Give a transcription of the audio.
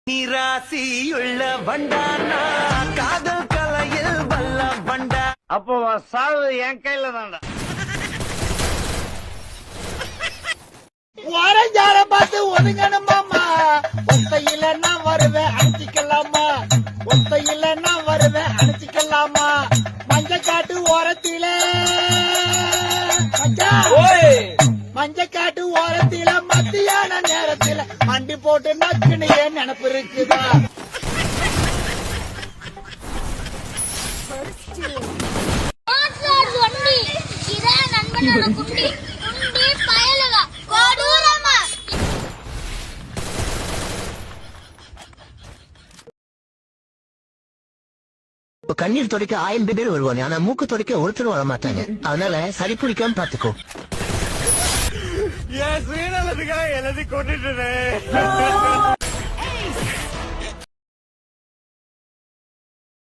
நீராசியுள்ள வண்டானா காதல் கலையில் வல்ல வண்டா. அப்போ சாவு என் கையில தான்டா. ஓரஞ்சார பார்த்து ஒதுங்கணுமாமா. ஒத்தையில நான் வருவேன் அணைச்சிக்கலாமா. ஒத்தையில நான் வருவேன் அணைச்சிக்கலாமா. மஞ்ச காட்டு ஓரத்தில மஞ்ச காட்டு ஓரத்தில மத்தியான நேரத்தில மண்டி போட்டு நக்குன்னு ஏன் நினப்பு இருக்குதா? கண்ணீர் துடைக்க 1000 பேர் வருவாங்க, ஆனா மூக்கு துடைக்க ஒருத்தரும் வர மாட்டாங்க. அதனால சரி பிடிக்காம பாத்துக்கோ. என் சுயநலத்துக்காக எல்லாத்தையும் கொண்டுட்டு